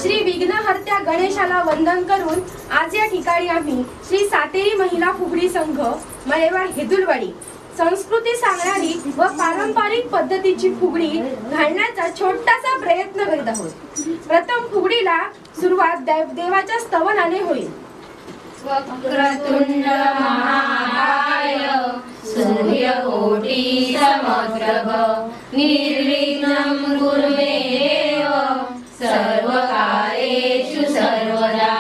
श्री विघ्नहर्त्या गणेशाला वंदन करून आज या ठिकाणी आम्ही श्री सातेरी महिला फुगडी संघ मळेवाड हेदुलवाडी संस्कृती सांगणारी व पारंपरिक पद्धतीची फुगडी घालण्याचा छोटासा प्रयत्न करीत आहोत। प्रथम फुगडीला सुरुवात देवाच्या स्तवनाने होईल। वक्रतुंड महाकाय सूर्यकोटि समप्रभ निर्विघ्नं कुरु मे देव सर्वकार्येषु सर्वदा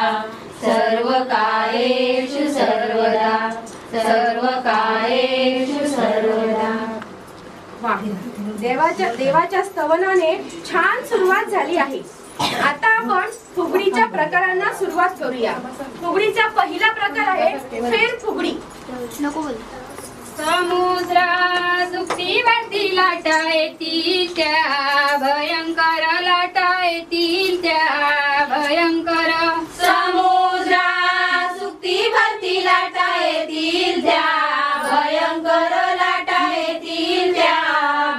सर्वकार्येषु सर्वदा सर्वकार्येषु सर्वदा। देवाच्या स्तवनाने छान सुरुवात झाली आहे। आता आपण फुगडीच्या प्रकारांना सुरुवात करूया। फुगडीचा पहिला प्रकार आहे फेर फुगडी। समुद्रा सुप्तीवरती लाटा येतील त्या भयंकर लाटा येतील त्या भयंकर। समुद्रा सुप्तीवरती लाटा येतील त्या भयंकर लाटा येतील त्या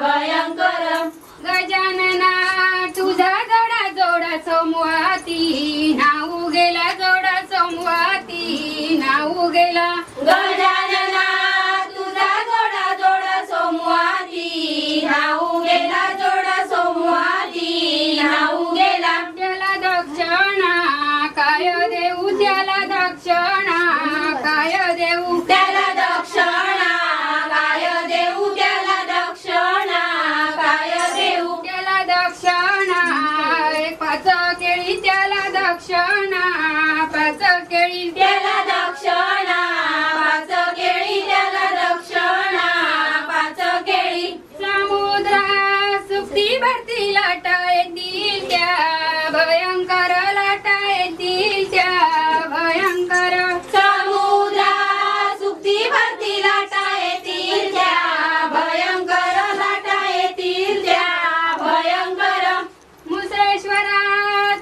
भयंकर। गजानना तुझा जोडा जोडा समूहाती नाऊ गेला जोडा समूहाती नाऊ गेला। गजानना तुझा जोडा जोडा समूहाती नाऊ गेला जोडा समूहाती नाऊ गेला। त्याला दक्षिणा काय देऊ त्याला दक्षिणा काय देऊ त्याला दक्षिणा काय देऊ त्याला दक्षिणा काय देऊ त्याला दक्षिणा पाच केळी त्याला दक्षिणा पाच केळी त्याला दक्षिणा पाच केळी त्याला दक्षिणा पाच केळी। समुद्रा सुप्तीवरती लाटा येतील त्या भयंकर लाटा येतील त्या भयंकर। समुद्रा सुप्तीवरती लाटा येतील त्या भयंकर लाटा येतील त्या भयंकर। मुसेश्वरा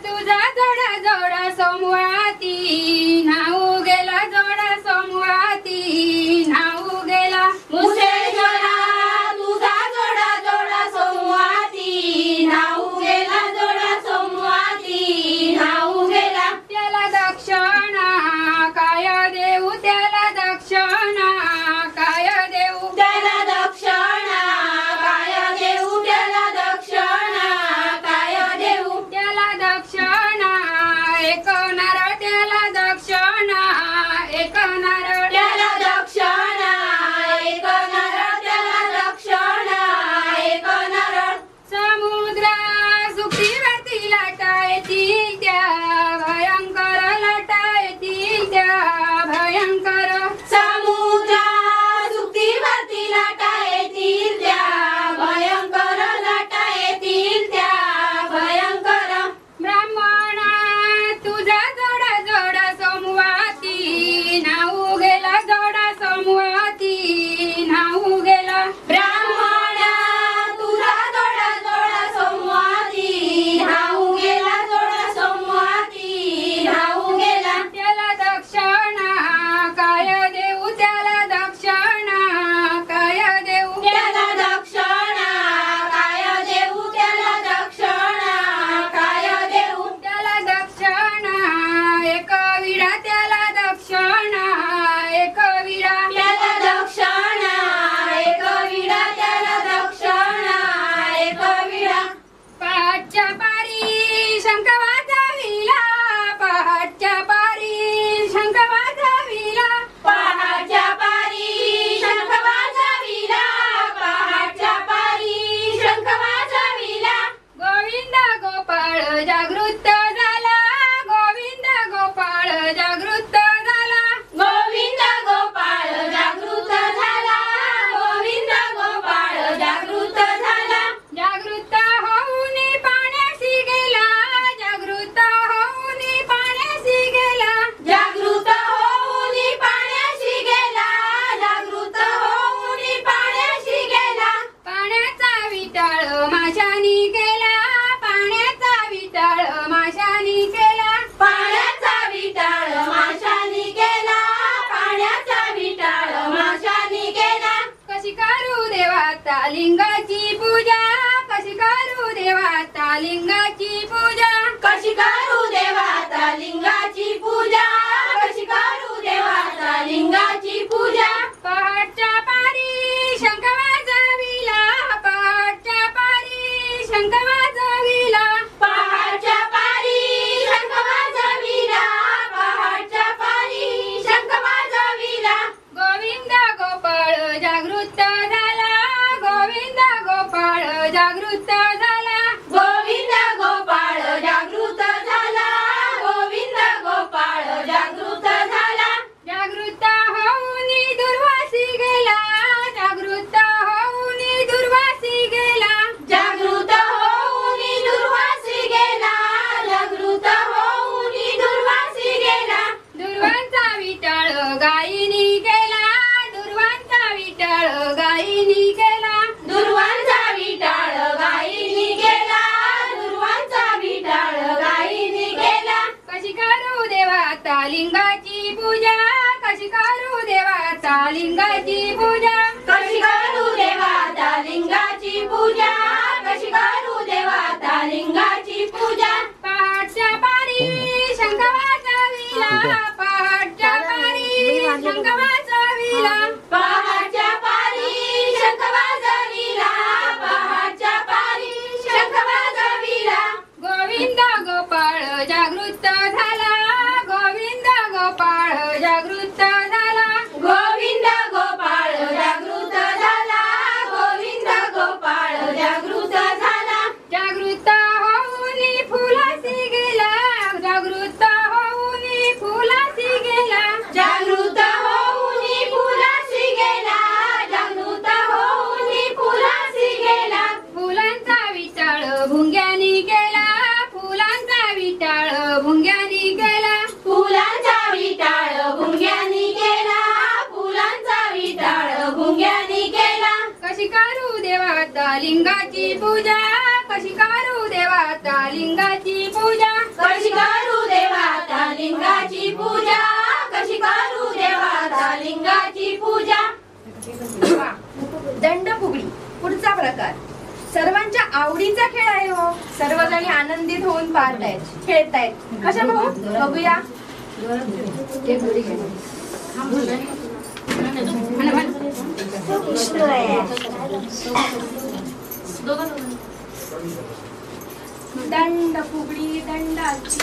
तुझा जोडा जोडा समूहाती नाऊ गेला जोडा समूहाती नाऊ गेला। मुसेश्वरा तुझा जोडा जोडा समूहाती नाऊ गेला जोडा समूहाती नाऊ गेला। त्याला दक्षिणा काय देऊ त्याला दक्षिणा काय देऊ त्याला दक्षिणा काय देऊ त्याला दक्षिणा काय देऊ त्याला दक्षिणा एक नारळ त्याला दक्षिणा एक नारळ त्याला दक्षिणा एक नारळ त्याला दक्षिणा एक नारळ। समुद्रा सुप्तीवरती लाटा येतील त्या भयंकर लाटा येतील त्या भयंकर। समुद्रा सुप्तीवरती लाटा येतील त्या भयंकर लाटा येतील त्या भयंकर। ब्राह्मणा तुझा जोडा जोडा समूहाती नाऊ गेला जोडा समूहाती नाऊ गेला। ब्राह्मणा तुझा जोडा जोडा समूहाती नाऊ गेला जोडा समूहाती नाऊ गेला। त्याला दक्षिणा काय देऊ त्याला दक्षिणा काय देऊ त्याला दक्षिणा काय देऊ त्याला दक्षिणा काय देऊ त्याला दक्षिणा एक विडा त्याला दक्षिणा एक विडा त्याला दक्षिणा एक विडा त्याला दक्षिणा एक विडा। पहाटच्या पारी शंख वाजविला पहाटच्या पारी शंख वाजविला पहाटच्या पारी शंख वाजविला पहाटच्या पारी शंख वाजविला। गोविंद गोपाळ जागृत झाला गोविंद गोपाळ जागृत झाला गोविंद गोपाळ जागृत झाला गोविंद गोपाळ जागृत झाला। जागृत होऊन पाण्याशी गेला जागृत होऊन पाण्याशी गेला जागृत होऊन पाण्याशी गेला जागृत होऊन पाण्याशी गेला। पाण्याचा विटाळ माशानी केला पाण्याचा विटाळ माशानी केला पाण्याचा विटाळ माशानी केला पाण्याचा विटाळ माशानी केला। कशी करू देवाचा लिंगाची पूजा कशी करू देवा लिंगाची पूजा कशी करू देवाचा लिंगाची पूजा कशी करू देवाचा लिंगाची पूजा पहाटच्या पारी शंख वाजविला पहाटच्या पारी शंख वाजविला पहाडच्या पारी शंख वाजविला पहाडच्या पारी शंख वाजविला गोविंद गोपाळ जागृत झाला गोविंद गोपाळ जागृत झाला गोविंद गोपाळ जागृत झाला गोविंद गोपाळ जागृत झाला जागृत होऊन दुर्वासी गेला जागृत होऊन दुर्वासी गेला जागृत होऊन दुर्वासी गेला जागृत होऊन दुर्वासी गेला दुर्वांचा विटाळ गायीनी केला दुर्वांचा विटाळ गायीनी केला दुर्वांचा विटाळ गायीनी गेला दुर्वांचा विटाळ गायीनी गेला कशी करू देवाचा लिंगाची पूजा कशी करू देवाचा लिंगाची पूजा कशी करू देवाचा लिंगाची पूजा कशी करू देवाचा लिंगाची पूजा पहाटच्या पारी शंख वाजविला पहाटच्या पारी शंख वाजविला पहाडच्या पारी शंख वाजविला पहाडच्या पारी शंख वाजविला गोविंद गोपाळ जागृत झाला गोविंद गोपाळ जागृत झाला गोविंद गोपाळ जागृत झाला गोविंद गोपाळ जागृत झाला जागृत होऊन फुलासी गेला जागृत होऊन फुलासी गेला जागृत होऊन फुलासी गेला जागृत होऊन फुलासी गेला फुलांचा विटाळ भुंग्यानी केला फुलांचा विटाळ भुंग्यानी केला फुलांचा विटाळ भुंग्यानी केला फुलांचा विटाळ भुंग्यानी केला कशी करू देवाचा लिंगाची पूजा कशी करू देवाचा लिंगाची पूजा कशी करू देवाचा लिंगाची पूजा कशी करू देवाचा लिंगाची पूजा दंड फुगडी पुढचा प्रकार सर्वांच्या आवडीचा खेळ आहे हो सर्वजणी आनंदित होऊन पाहतायत खेळतायत कशा भाऊ बघूया दंड फुगडी दंडाची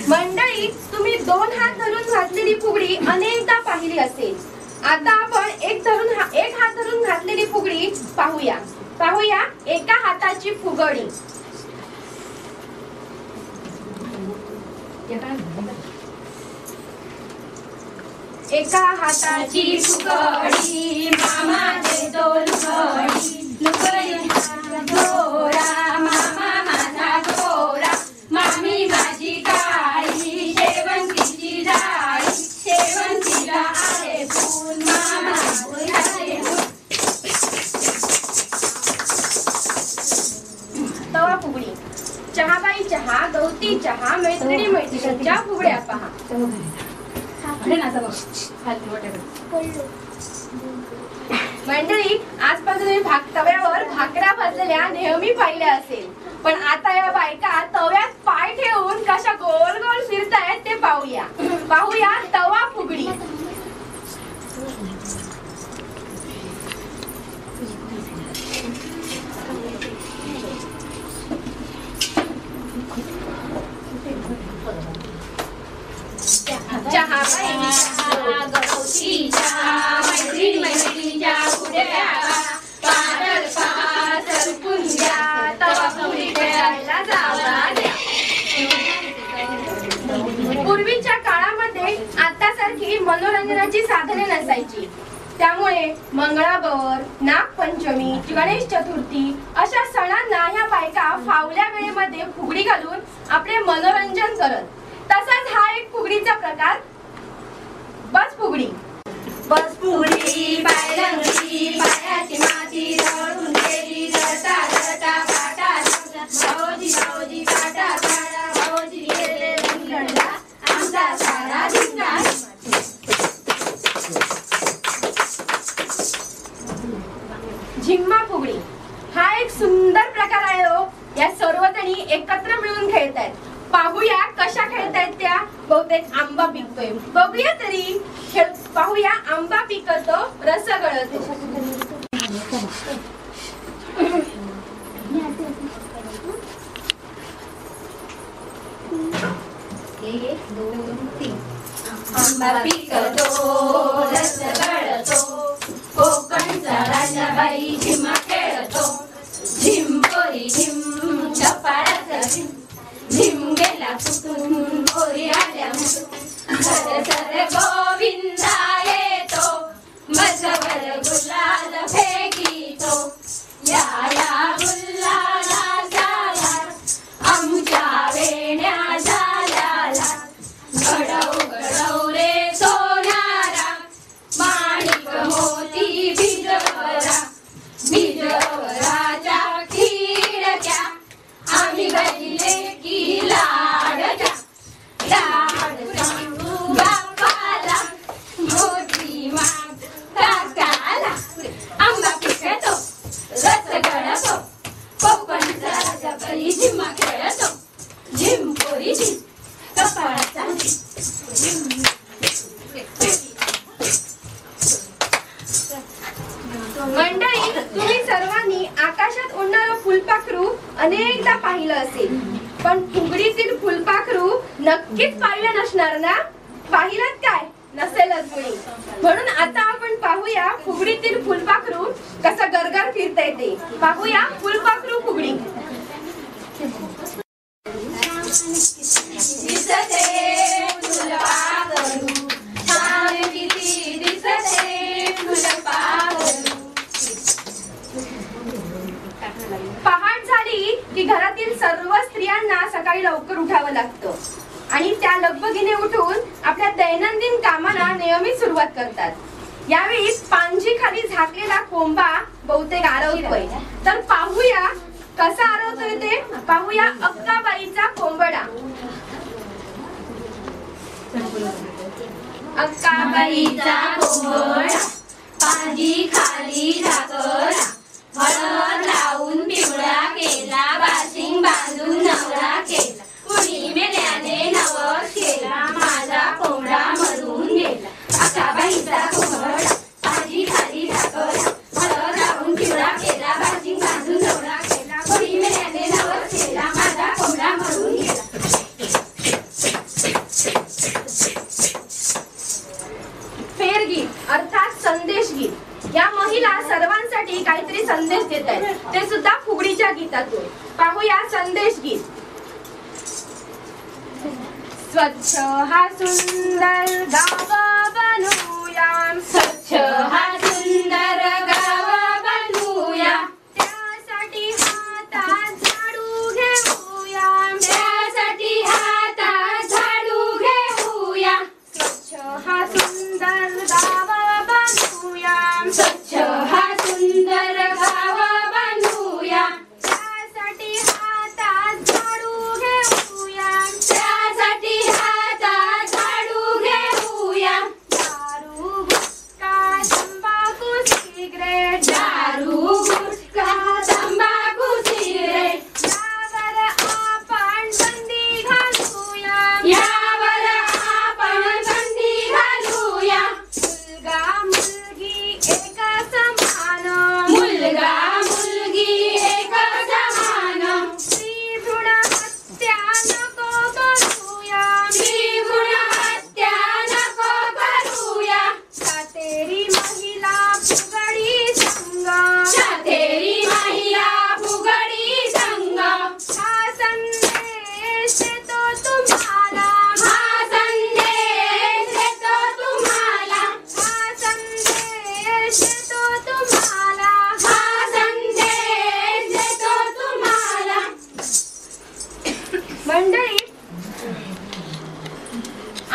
मंडळी तुम्ही दोन हात धरून घातलेली फुगडी अनेकदा पाहिली असेल आता आपण एक हात धरून घातलेली फुगडी पाहूया एका हाताची फुगडी एका हाताची फुगडी मामा देतो लुगडी गोरा मामा माझा गोरा मामी माझी काळी शेवंतीची झाडी शेवंतीला आले फूल मामा आले तवा फुगडी चहाबाई चहा गवती चहा मैत्रिणी मैत्रिणीच्या फुगड्या पहा मंडळी आजपासून तव्यावर भाकऱ्या भाजलेल्या नेहमी पाहिल्या असेल पण आता या बायका तव्यात पाय ठेवून कशा गोल गोल फिरतायत ते पाहूया तवा फुगडी मैत्रिणीच्या फुगड्या पारल पहा सरकून द्या तवा फुगडी खेळायला जावा द्या पूर्वीच्या काळामध्ये आतासारखी मनोरंजनाची साधने नसायची त्यामुळे मंगळागौर नागपंचमी गणेश चतुर्थी अशा सणांना ह्या बायका फावल्या वेळेमध्ये फुगडी घालून आपले मनोरंजन करत तसाच हा एक फुगडी फुगडीचा प्रकार बस फुगडी. बस फुगडी पायरंगडी पायाची माती दळून गेली दळता दळता काटा भाऊजी भाऊजी काटा काटा भाऊजी गेले रिंगणला आमचा सारा धिंगा. झिम्मा फुगडी हा एक सुंदर प्रकार आहे हो. या सर्वजणी एकत्र मिळून खेळतायत. पाहूया कशा खेळतायत त्या. बहुतेक आंबा पिकतोय. बघूया तरी. पाहूया आंबा पिकतो रस गळतो. आंबा पिकतो रस गळतो कोकणचा राजाबाई झिम्मा खेळतो. झिम पोरी झिम कपाळाचा झिम झिम गेला फुटून पोरी आल्या मुटून सर सर गोविंदा येतो मजवर गुलाल फेकीतो. या या गुलाला झाला आमच्या वेण्या झाला घडव घडव रे सोनारा माणिक मोती भिजवरा भिजवराच्या खिडक्या आम्ही गजिले की लाडक्या लाड बापाला मोती माग काकाला. आंबा पिकतो रस गळतो कोकणचा राजा बाई झिम्मा खेळतो. झिम पोरी झिम कपाळाचा झिम. मंडळी, तुम्ही सर्वांनी आकाशात उडणारं फुलपाखरू अनेकदा पाहिलं असेल. पण फुगडीतील फुलपाखरू नक्कीच पाहिलं नसणार ना. पाहिलं काय नसेलच मुली. म्हणून आता आपण पाहूया फुगडीतील फुलपाखरू कसं गरगर फिरतंय ते. पाहूया फुलपाखरू फुगडी. दिसते फुलपाखरू छान किती दिसते फुलपाखरू. पहाट झाली की घरातील सर्व स्त्रियांना सकाळी लवकर उठावं लागतं आणि त्या लगबगीने उठून आपल्या दैनंदिन कामांना नियमित सुरुवात करतात. यावेळी पांजी खाली झाकलेला कोंबा बहुतेक आरवतोय. तर पाहूया कसा आरवतोय ते. पाहूया अक्काबाईचा कोंबडा. अक्काबाईचा कोंबडा पांजी खाली झाकला हळद लावून पिवळा केला बाशिंग बांधून नवरा केला. कुणी मेल्याने नवस केला माझा कोंबडा मरून गेला. अक्काबाईचा कोंबडा पांजी खाली झाकला हळद लावून पिवळा केला बाशिंग बांधून नवरा केला. कुणी मेल्याने नवस केला माझा कोंबडा मरून गेला. फेरगीत अर्थात संदेश गीत. या महिला सर्वांसाठी काहीतरी संदेश देत आहेत. ते सुद्धा फुगडीच्या गीतातून. पाहूया संदेश गीत. स्वच्छ हा सुंदर गाव बनवूया स्वच्छ हा सुंदर गाव बनवूया त्यासाठी हातात झाडू घेऊया त्यासाठी हातात झाडू घेऊया. स्वच्छ हा सुंदर गाव बनवूया स्वच्छ हा सुंदर गाव बनवूया त्यासाठी हातात झाडू घेऊया त्यासाठी हातात झाडू घेऊया.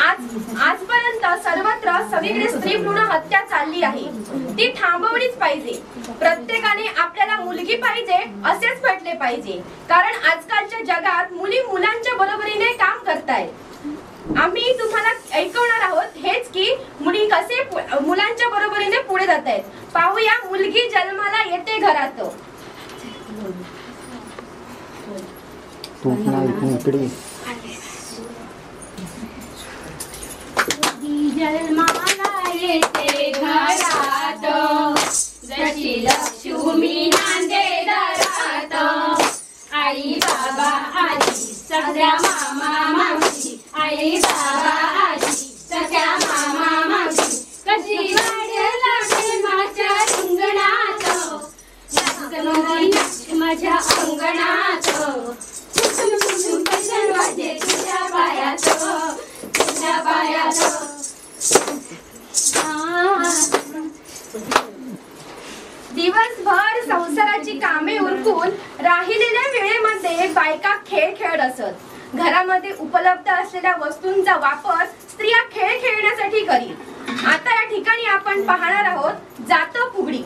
आजपर्यंत सर्वत्र सगळीकडे स्त्री भ्रूण हत्या चालली आहे, ती थांबवलीच पाहिजे. प्रत्येकाने आपल्याला मुलगी पाहिजे असेच म्हटले पाहिजे, कारण आजकालच्या जगात मुली मुलांच्या बरोबरीने काम करतायत. आम्ही तुम्हाला ऐकवणार आहोत हेच की मुली कसे मुलांच्या बरोबरीने पुढे जात आहेत. पाहूया, मुलगी जन्माला येते घरात. जन्माला येते घरात, जशी लक्ष्मी नांदे दारात. आई बाबा आजी सगळ्या मामा मावशी, आई बाबा आजी सगळ्या मामा मावशी. कशी वाढेल माझ्या अंगणात, माझ्या अंगणात. कशाला वाजे तुझ्या पायात, तुझ्या पायात. दिवसभर संसाराची कामे उरकून राहिलेल्या वेळेमध्ये बायका खेळ खेळत असत. घरामध्ये उपलब्ध असलेल्या वस्तूंचा वापर स्त्रिया खेळ खेळण्यासाठी करी. आता या ठिकाणी आपण पाहणार आहोत जात फुगडी.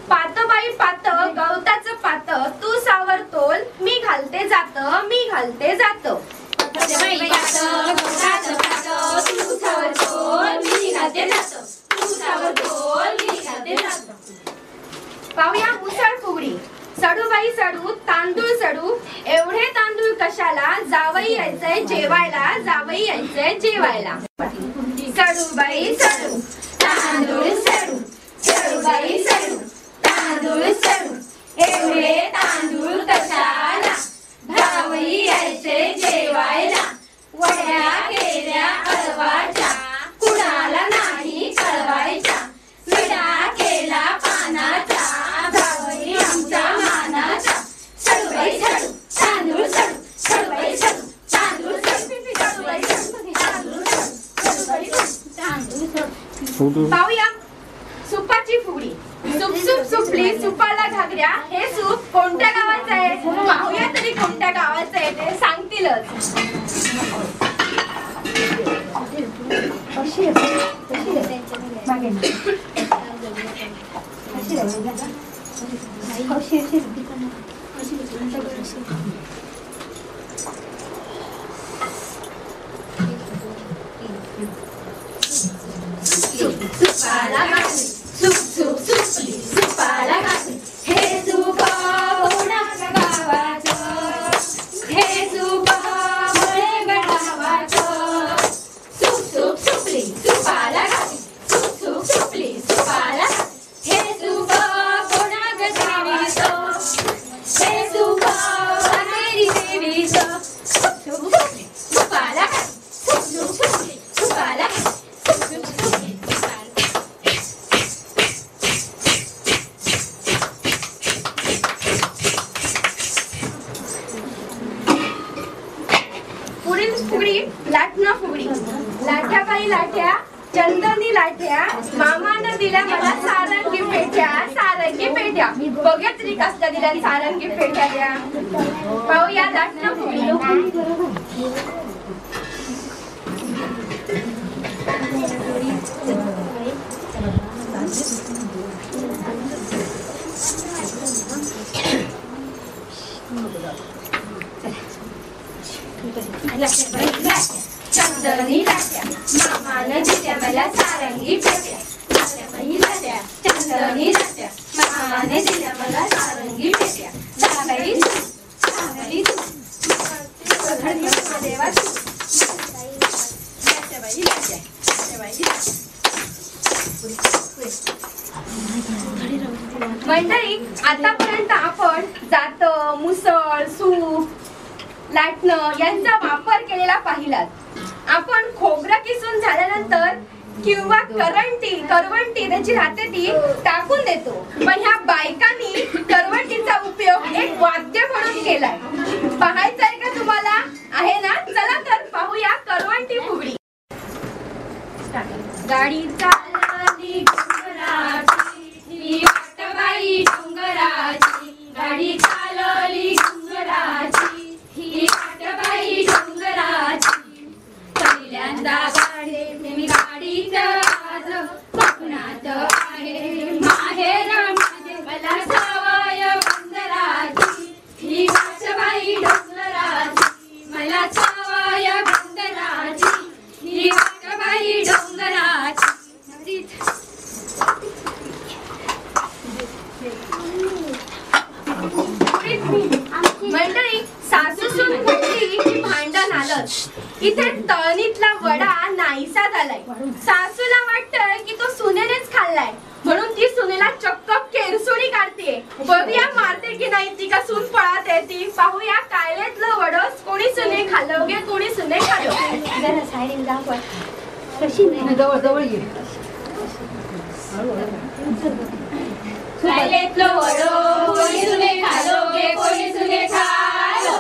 पात बाई पात गवताचं पात, तू सावर तोल, मी घालते जात, मी घालते जात. पाहूया मुसळ फुगडी. सडूबाई सडू तांदूळ सडू, एवढे तांदूळ कशाला, जावई यायचंय जेवायला, जावई यायचंय जेवायला. सडूबाई सडू तांदूळ सडू, सडूबाई सडू तांदूळ सडू, एवढे तांदूळ कशाला, जावई यायचे जेवायला. वड्या केल्या अळवाच्या, कुणाला नाही कळवायच्या. विडा केला पानाचा, जावई आमच्या मानाचा. सडूबाई सडू तांदूळ सडू, सडूबाई सडू तांदूळ सडू, सडूबाई सडू तांदूळ सडू, सडूबाई सडू तांदूळ सडू. पाहूया सुपाची फुगडी. सूप सूप सुपली सुपाला घागऱ्या, हे सूप कोणत्या गावाचं आहे? पाहूया तरी कोणत्या गावाचं आहे ते सांगतीलच. सुपाला घागरी, सूप सूप सुपली सुपाला घागरी, हे सूप कोणाच्या गावाचं, हे सूप मुळे गडावाचं. सूप सूप सुपली सुपाला घागरी, सूप सूप सुपली सुपाला घागरी, हे सूप कोणाच्या गावाचं, हे सूप अनेरी देवीचं. सूप सूप सुपली सुपाला घागरी, सूप सूप सुपली सुपाला घागरी, सूप सूप सुपली सुपाला. फुगडी लाटणं फुगडी. लाठ्या बाई लाठ्या चंदनी लाठ्या, मामानं दिल्या मला सारंगी पेट्या, सारंगी पेट्या. बघ्या तरी कसल्या दिल्या सारंगी पेट्या द्या. पाहूया लाटणं फुगडी. चंदनी लाट्या, मामानं दिल्या मला सारंगी पेट्या. चंदनी लाट्या, मामाने दिल्या मला सारंगी पेट्या. जावई जावई देवा मंडळी, आतापर्यंत आपण जात, मुसळ, सूप, लाटणं यांचा वापर केलेला पाहिलात. आपण खोबरं किसून झाल्यानंतर किंवा करवंटी त्याची राहते ती टाकून देतो, पण ह्या बायकांनी करवंटीचा उपयोग एक वाद्य म्हणून केलाय. पाहायचंय का तुम्हाला? आहे ना? चला तर पाहूया करवंटी फुगडी. गाडी चालली डोंगराची, वाटबाई डोंगराची, गाडी चालली डोंगराची, ही वाटबाई डोंगराची. छावया डोंगराची ही वाटबाई डोंगराची. मंडळी, सासू सून फुटली की भांडण आलं. इथे तळणीतला वडा नाहीसा झालाय. सासूला वाटतंय की तो सुनेनेच खाल्लाय, म्हणून ती सुनेला चक्क केरसुणी काढते. बघूया मारते की नाही ती का सून पळत येते. पाहूया कायलेतलं वडस कोणी सुने खाल्लं गे कोणी सुने खाल्लं. जरा साईडला जा पण. कशी नाही जवळ जवळ ये. कायलेतलं वडो कोणी सुने खालो गे कोणी सुने खालो.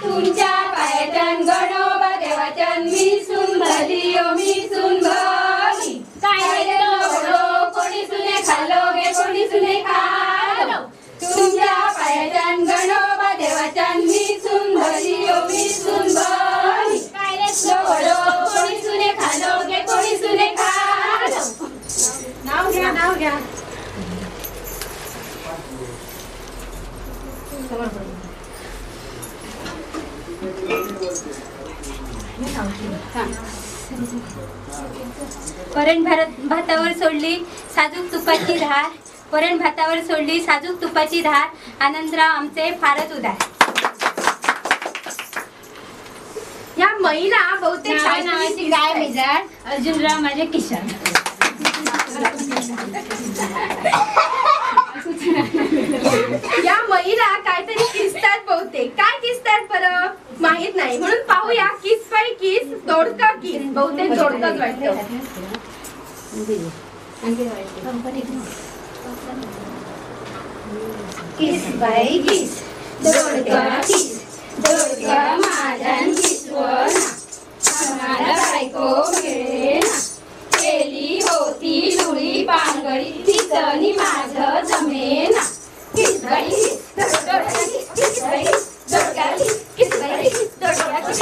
तुमच्या पायतन गणोबा देवाचन मी सून भली ओ मी सून भली. कायलेतलं वडो कोणी सुने खालो गे कोणी सुने खालो. तुमच्या पायतन गणोबा देवाचन मी सून भली ओ मी सून भली. कायलेतलं वडो कोणी सुने खालो गे कोणी सुने खालो. नाव घ्या नाव घ्या. वरण भातावर सोडली साजूक तुपाची धार. वरण भातावर सोडली साजूक तुपाची धार. आनंदराव आमचे फारच उदार. या महिला बहुतेक नावाची गाय मिजाड. अर्जुनराव माझे किशन. या महिला काहीतरी किसतात बहुतेक. काय किसतात बरं माहित नाही, म्हणून पाहूया. किस बाई किस दोडका किस. बहुतेक दोडकच वाटतं. किस बाई किस दोडका किस. दोडका माझ्यान किसवना. आम्हाला बायको मिळेना. केली होती लुळी पांगडी तिचनी माझं जमेना. किस बाई किस दोडका किस. किस बाई किस दोडका किस. किस बाई किस दोडका किस.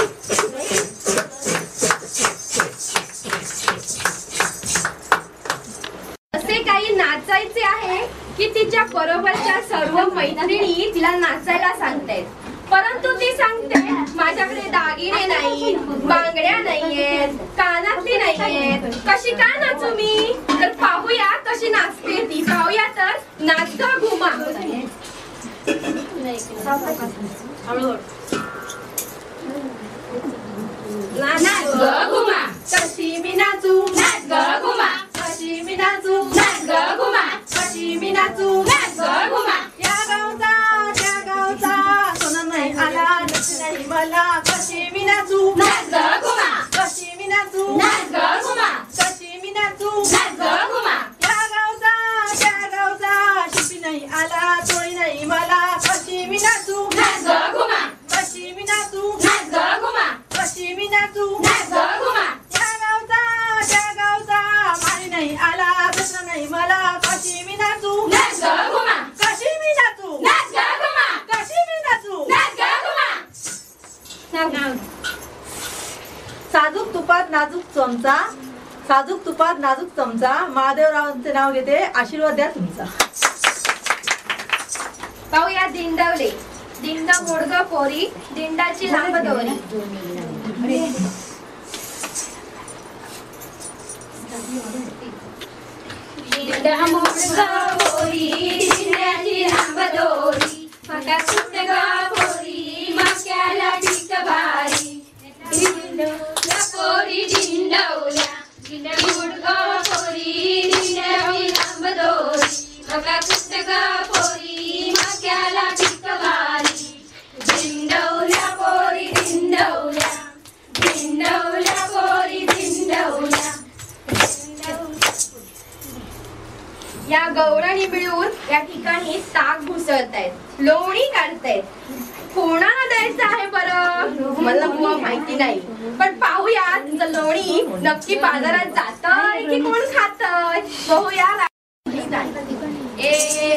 असे काही नाचायचे आहे की तिच्या बरोबरच्या सर्व मैत्रिणी तिला नाचायला सांगतायत. परंतु ती सांगते माझ्याकडे दागिने नाही, बांगड्या नाहीयेत, कानातली नाहीयेत. कशी काय नाचू मी? तर पाहूया कशी नाचते ती. पाहूया तर नाच ग घुमा. नाच ग घुमा. कशी मी नाचू. नाच ग घुमा. कशी मी नाचू. नाच ग घुमा. कशी मी नाचू. नाच ग घुमा. या गावचा त्या गावचा सोना नाही आला नच नाही मला. कशी मी नाचू. नाच ग घुमा. कशी मी नाचू. नाच ग घुमा. कशी मी नाचू. नाच ग घुमा. या गावचा त्या गावचा शिपी नाही आला तोळी नाही मला. कशी मी नाचू. नाच ग घुमा. कशी मी नाचू. नाच ग घुमा. कशी मी नाचू. नाच ग घुमा. या गावचा त्या गावचा माळी नाही आला दुसरा नाही मला. कशी मी नाचू. नाच ग घुमा. कशी मी नाचू. नाच ग घुमा. कशी मी नाचू. नाच ग घुमा. साजूक तुपात नाजूक चमचा. साजूक तुपात नाजूक चमचा. महादेवरावांचे नाव घेते. आशीर्वाद द्या तुमचा. पाहूया दिंडवले. दिंड मोडग पोरी दिंडाची लांब दोरी. दिंडा मोडग पोरी दिंड्याची लांब दोरी. मका सुट ग पोरी मक्याला पीक भारी. दिंडवल्या पोरी दिंडवल्या. दिंडा मोडग पोरी दिंड्याची लांब दोरी. मका सुट ग पोरी मक्याला पीक भारी. दिंडवल्या पोरी दिंडवल्या. दिंडवल्या पोरी दिंडवल्या. या गवळणी मिळून या ठिकाणी ताक घुसळतायत, लोणी काढतायत. कोणाला द्यायचं आहे बरं मला माहिती नाही, पण पाहूया तुझं लोणी नक्की बाजारात जातंय की कोण खातंय. पाहूया. ए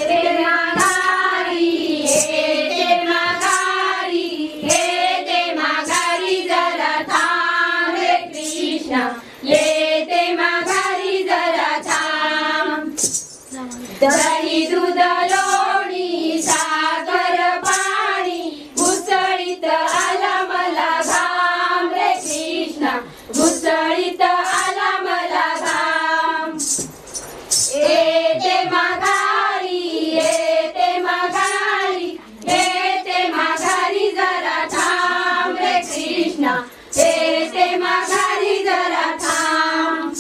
रे माघारी, ए रे माघारी, ए रे माघारी जरा थांब रे कृष्णा. ये ते माघारी जरा थांब. दही दूध लोणी साखर पाणी उसळीत आला मला घाम. माघारी जरा थांब.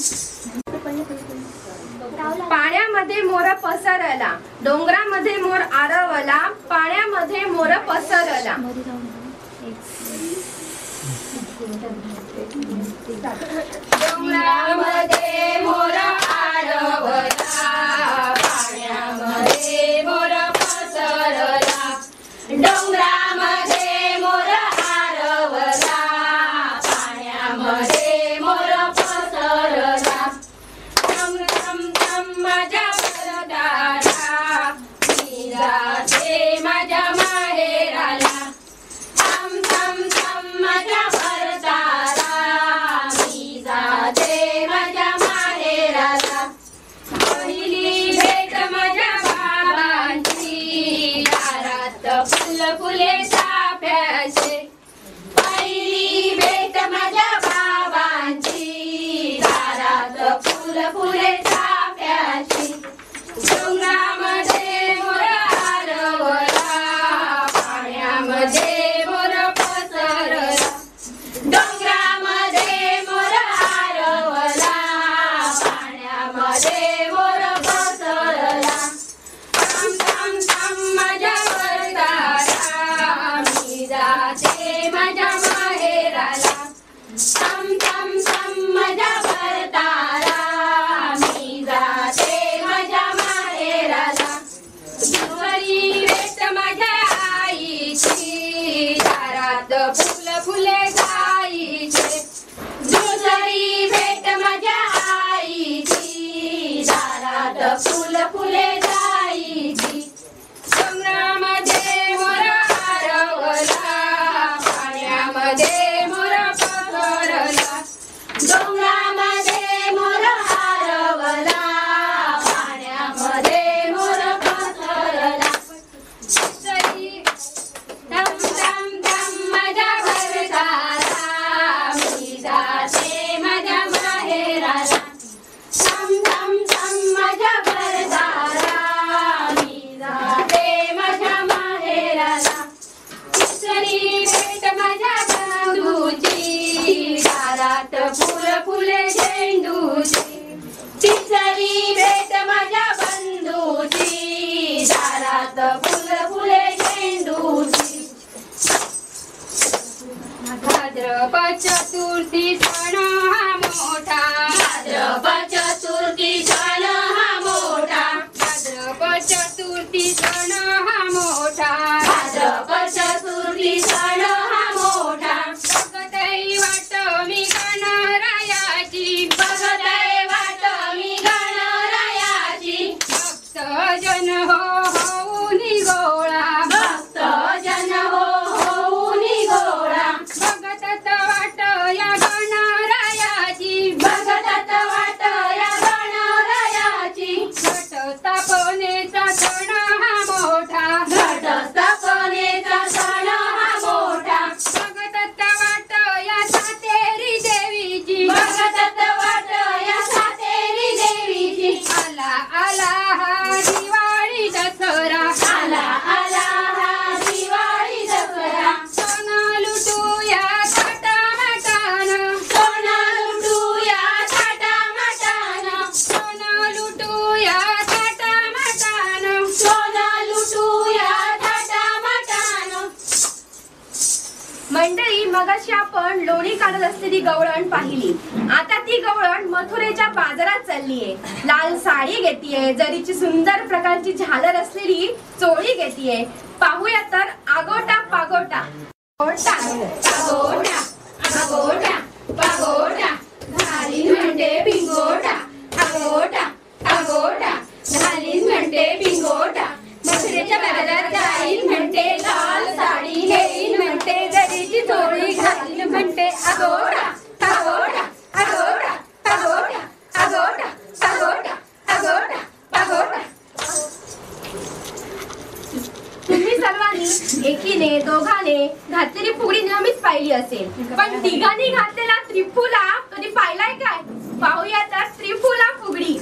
पाण्यामध्ये मोर पसरला, डोंगरामध्ये मोर आरवला, पाण्यामध्ये मोर पसरला. डोंगरामध्ये मोर आरवला, पाण्यामध्ये मोर पसरला. डोंगरामध्ये मोर आरवला, पाण्यामध्ये मोर पसरला. थम थम थम माझ्या परदारा, मी जाते माझ्या माहेराला. थम थम थम माझ्या परदारा, मी जाते माझ्या माहेराला. पहिली भेट माझ्या बाबांची, दारात फुल फुले चाफ्याचे. पहिली भेट माझ्या बाबांची, दारात फुल फुले चाफ्याची. डोंगरामध्ये मोर आरवला, पाण्यामध्ये मोर पसरला. डोंगरामध्ये मोर आरवला, पाण्यामध्ये मोर पसरला. थम थम थम माझ्या वरदारा, मी जाते माझ्या माहेराला. थम थम थम माझ्या वरदारा, मी जाते माझ्या माहेराला. दुपारी भेट माझ्या आईची, दारात फुल फुले गाईचे. दुपारी भेट माझ्या आईची, दारात फुल फुले गाईची. डोंगरामध्ये मोर आरवला, पाण्यामध्ये मोर पसरला. डोंगरामध्ये मोर आरवला, पाण्यामध्ये मोर पसरला. तरी धम धम धम माझ्या वरदारा, मी जाते माझ्या माहेराला. धम धम धम माझ्या वरदारा, मी जाते माझ्या माहेराला. तिसरी भेट माझ्या बंधूची, दारात फुल फुले झेंडूची. तिसरी भेट माझ्या बंधूची, दारात फुल फुले झेंडूची. भाद्रपद चतुर्थी सण हा मोठा, भाद्रपद चतुर्थी सण हा मोठा. भाद्रपद चतुर्थी सण हा मोठा, भाद्रपद चतुर्थी सण हा मोठा. बघतही वाट मी गणरायाची, बघतही वाट मी गणरायाची. भक्त जन होऊन गोळा, भक्त जन होऊन गोळा. बघतत वाट या गणरायाची, बघतत वाट या गणरायाची. घट स्थापनेचा सण हा मोठा, घट स्थापनेचा सण हा मोठा. बघतत वाट या सातेरी देवीची, बघतत वाट या सातेरी देवीची. आला आला हा दिवाळी दसरा, आला आला हा दिवाळी दसरा. सोनं लुटूया थाटामाटानं, सोनं लुटूया थाटामाटानं. सोनं लुटूया थाटामाटानं, सोनं लुटूया थाटामाटानं. मंडळी, मगाशी आपण लोणी काढत असलेली गवळण पाहिली. आता ती गवळण मथुरेच्या बाजारात चाललीये. लाल साडी घेतीये, जरीची सुंदर प्रकारची झालर असलेली चोळी घेतीये. पाहूया तर आगोटा पागोटा. पागोटा पागोटा पागोटा पागोटा, घालीन म्हणते पिंगोटा. पागोटा पागोटा घालीन म्हणते पिंगोटा. मथुरेच्या बाजारात जाईन म्हणते, लाल साडी घेईन म्हणते, जरीची चोळी घालीन म्हणते. आगोटा पागोटा आगोटा पागोटा आगोटा पागोटा आगोटा पागोटा. तुम्ही सर्वांनी एकीने दोघाने घातलेली फुगडी नेहमीच पाहिली असेल, पण तिघांनी घातलेला त्रिफुला कधी पाहिलाय काय? पाहूया तर त्रिफुला फुगडी.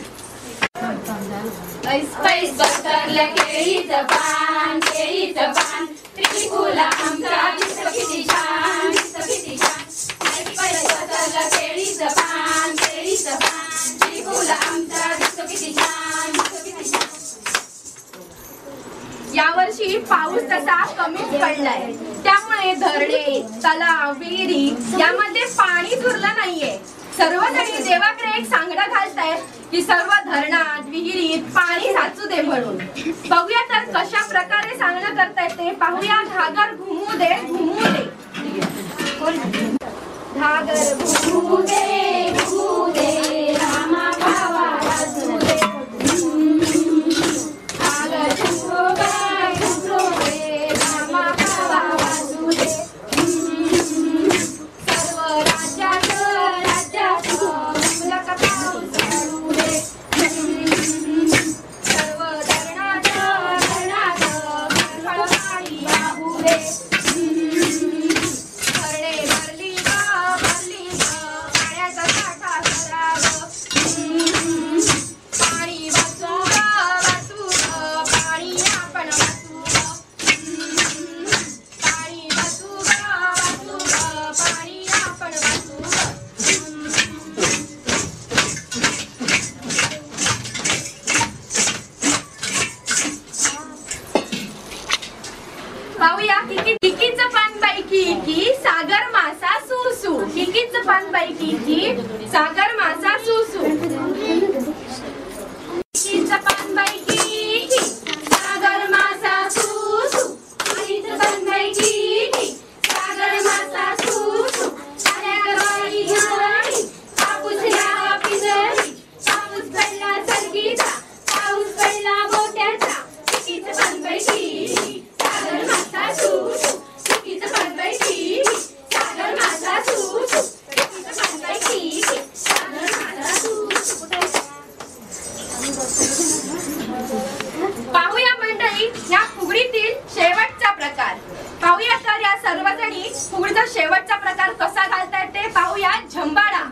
पैस पैस बसरलं केळीचं पान, केळीचं पान. त्रिफुला आमचा दिसतो किती छान, दिसतो किती छान. पैस पैस बसरलं यावर्षी पाऊस तसा कमीच पडलाय, त्यामुळे धरणे, तलाव, विहिरी यामध्ये पाणी उरलं नाहीये. सर्वजणी देवाकडे एक सांगडं घालतायत की सर्व धरणात, विहिरीत पाणी साचू दे म्हणून. बघूया तर कशा प्रकारे सांगणं करतायत ते पाहूया. घागर घुमू दे, घुमू दे. घागर घुमू दे, घुमू दे, रामा भावा वाजू दे. घागर घुमू दे, रामा भावा वाजू दे. सर्व राज्यात मुबलक पाऊस पडू दे. सर्व धरणात खळखळ पाणी वाहू दे. धरणे भरली ग, पाण्याचा साठा करा ग. पाणी वाचू ग, पाणी आपण वाचू ग. पाणी वाचू ग, पाणी आपण वाचू ग. पाहूया किकीचं पान बाई की सागर मासा सुसू. किकीचं पान बाई की सागर मासा सुसू. किकीचं पान बाई की सागर मासा सुसू. किकीचं पान बाई की सागर मासा सुसू. पाण्यागरवाडी घाणी, कापूस लावा पिंजरी. पाऊस पडला सरकीचा, पाऊस पडला गोट्याचा. किकीचं पान बाई की सागर मासा सुसू. किकीचं पान बाई की सागर मासा सुसू. किकीचं पान बाई की सागर मासा सुसू. पाहूया मंडळी या फुगडीतील शेवटचा प्रकार. पाहूया तर या सर्वजणी फुगडीचा शेवटचा प्रकार कसा घालतायत ते पाहूया. झंबाडा.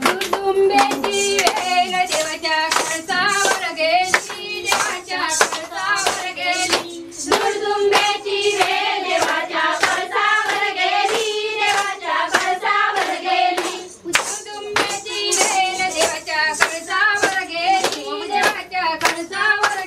दुर्दुंबेची वेल देवाच्या कळसावर गेली. देवाच्या कळसावर गेली. दुर्दुंबेची वेल देवाच्या कळसावर गेली. देवाच्या कळसावर गेली. दुर्दुंबेची वेल देवाच्या कळसावर गेली. देवाच्या कळसावर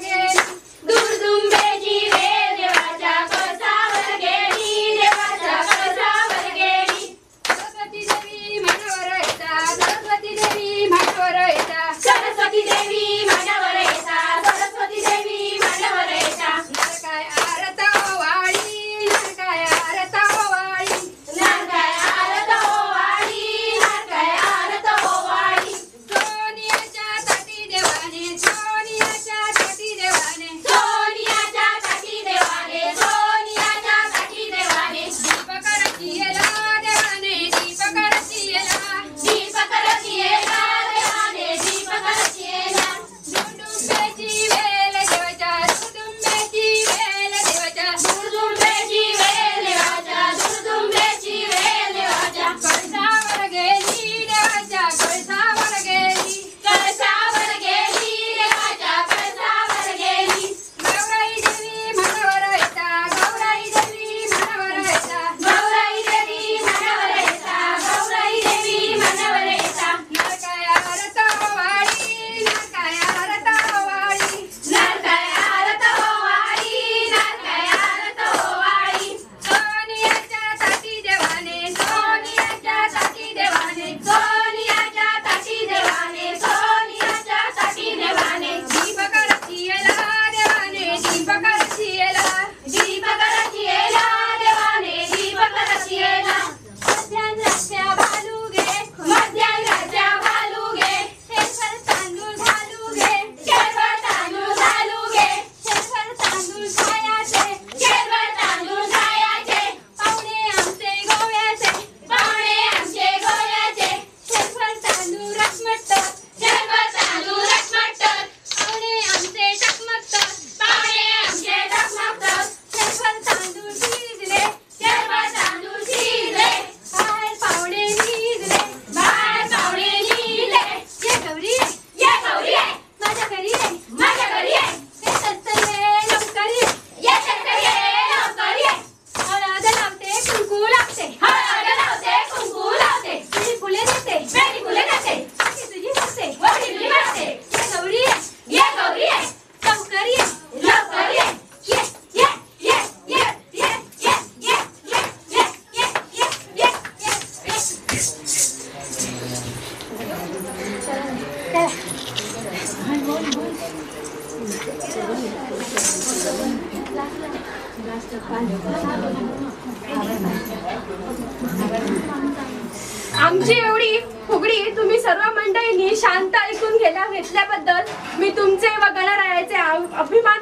आमची एवढी फुगडी तुम्ही सर्व मंडळींनी शांत ऐकून घेतल्याबद्दल मी तुमचे व गणरायाचे अभिमान